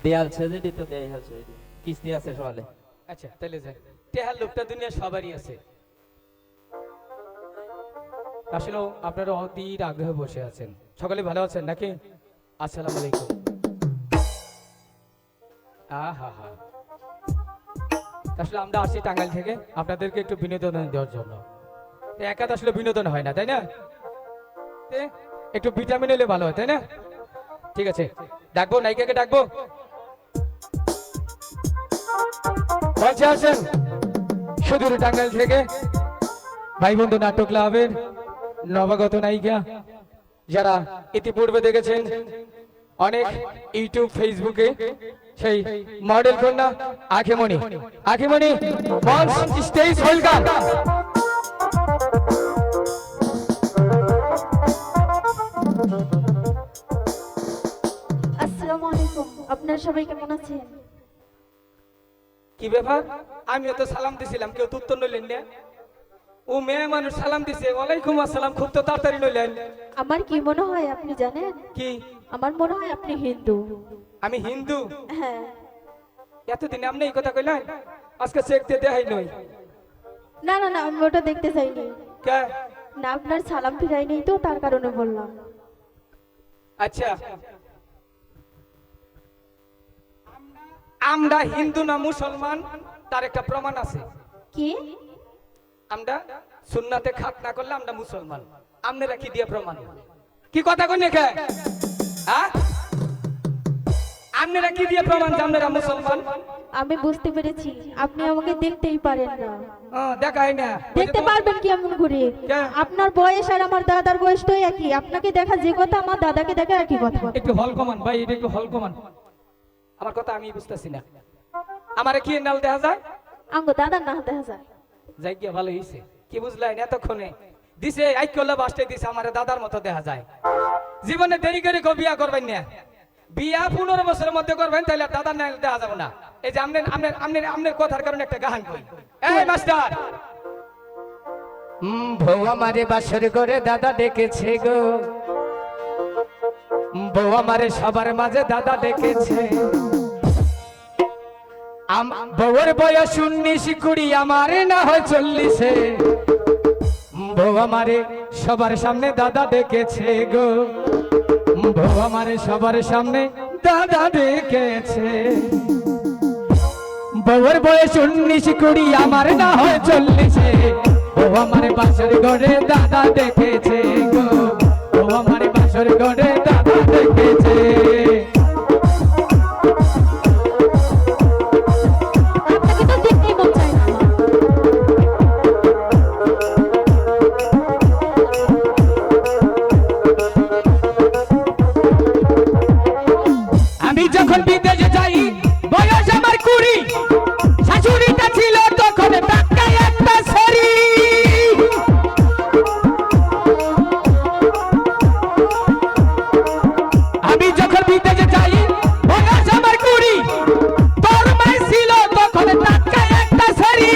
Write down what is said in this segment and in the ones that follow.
দেয়াল ছেড়ে দিতে দেয় আছে কিস্তি আছে সকালে। আচ্ছা তাহলে যাই, টেহার লোকটা দুনিয়া সবারই আছে। আসলে আপনারা অধীর আগ্রহে বসে আছেন, সকলে ভালো আছেন নাকি? আসসালামু আলাইকুম। আহা হা, আসলে আমরা আসি টাঙ্গাইল থেকে আপনাদেরকে একটু বিনোদন দেওয়ার জন্য। একা তো আসলে বিনোদন হয় না, তাই না? একটু ভিটামিন হলে ভালো হয়, তাই না? ঠিক আছে, ডাকবো নায়িকাকে ডাকবো। বলছে আসেন সুদূর টাঙ্গাইল থেকে ভাই বন্ধু নাটক ক্লাবের নবাগত নায়িকা, যারা ইতিপূর্বে দেখেছেন অনেক ইউটিউব ফেসবুকে, সেই মডেল কন্যা আখিমণি। আখিমণি মঞ্চ স্টেজ ওয়েলকাম। আসসালামু আলাইকুম, আপনারা সবাই কেমন আছেন? কি ব্যাপার? আমিও তো সালাম দিছিলাম, কেউ তো উত্তর নইলেন না। ও মেয়ে মানুষ সালাম দিছে, ওয়ালাইকুম আসসালাম, খুব তো তাড়াতাড়ি নইলেন। আমার কি মনে হয় আপনি জানেন? কি? আমার মনে হয় আপনি হিন্দু। আমি হিন্দু? হ্যাঁ। এতদিন আপনি এই কথা কইলেন, আজকে চেক দিয়ে দেখাই নই। না না না, আমি ওটা দেখতে চাইনি। কে? না, আপনার সালাম ফিরাই নেই তো, তার কারণে বললাম। আচ্ছা, আমরা হিন্দু না মুসলমান তার একটা প্রমাণ আছে। কি? আমরা সুন্নাতে খাত না করলে আমরা মুসলমান। আপনারা কি দিয়ে প্রমাণ? কি কথা কইনে কে? হ্যাঁ, আপনারা কি দিয়ে প্রমাণ যে আপনারা মুসলমান? আমি বুঝতে পেরেছি, আপনি আমাকে দেখতেই পারেন না। দেখাই না। দেখতে পারবেন কি এমন করে? কে? আপনার বয়স আর আমার দাদার বয়সটাই একই। আপনাকে দেখা যে কথা, আমার দাদাকে দেখা একই কথা। একটু হল কমান ভাই, এটা একটু হল কমান। আমার কথা আমি বুঝতেছি না। আমারে কি নাল দেখা যায়? আঙ্গ দাদার না দেখা যায়। যাই গিয়া ভালো হইছে। কি বুঝলেন? এতক্ষণে দিছে আইকল্লা বাসতে দিছে, আমারে দাদার মতো দেখা যায়। জীবনে দেরি করে কেউ বিয়া করবেন না। বিয়া 15 বছরের মধ্যে করবেন, তাহলে দাদার নাল দেখা যাবে না। এই যে আমনের কথার কারণে একটা গান কই। এই মাস্টার, বউ আমারে বাসর করে দাদা ডেকেছে গো, বউ আমারে সবার মাঝে দাদা ডেকেছে। বউর বয়স 19-20, আমারে না হয় 40। বউ আমারে সবার সামনে দাদা ডেকেছে গো, বউ আমারে সবার সামনে দাদা ডেকেছে। বউর বয়স 19-20, আমার না হয় 40। বউ আমারে বাসর ঘরে দাদা ডেকেছে গো, বউ আমারে বাসর ঘরে দাদা ডেকেছে। আপনাকে তো দেখতেই মন চায় না আমার। আমি যখন বিদেশে যাই, বয়স আমার 20, শাশুড়িটা ছিল তখন টাকায় একটা ছড়ি। আমি যখন বিদেশে যাই, বয়স আমার 20, তোর মাই ছিল তখন টাকায় একটা ছড়ি।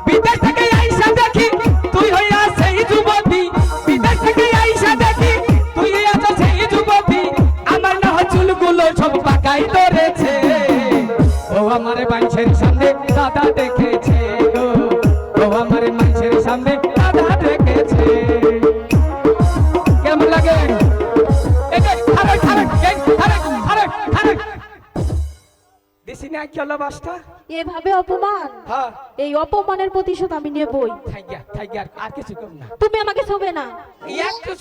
বিদেশ থেকে আইসা দেখি তুই হইয়া সেই যুবতী, বিদেশ থেকে আইসা দেখি তুই হইয়া সেই যুবতী। আমার না চুলগুলো সব পাকাই ধরেছে, ও আমার মানুষের সামনে দাদা দেখেছে গো, ও আমার মানুষের সামনে দাদা দেখেছে। কেমন লাগে? দিছি না কি হলো বাসটা? এভাবে অপমান? হ্যাঁ, এই অপমানের প্রতিশোধ আমি নেবই। থাইগা আর কিছু কম না। তুমি আমাকে ছোবে না। একটু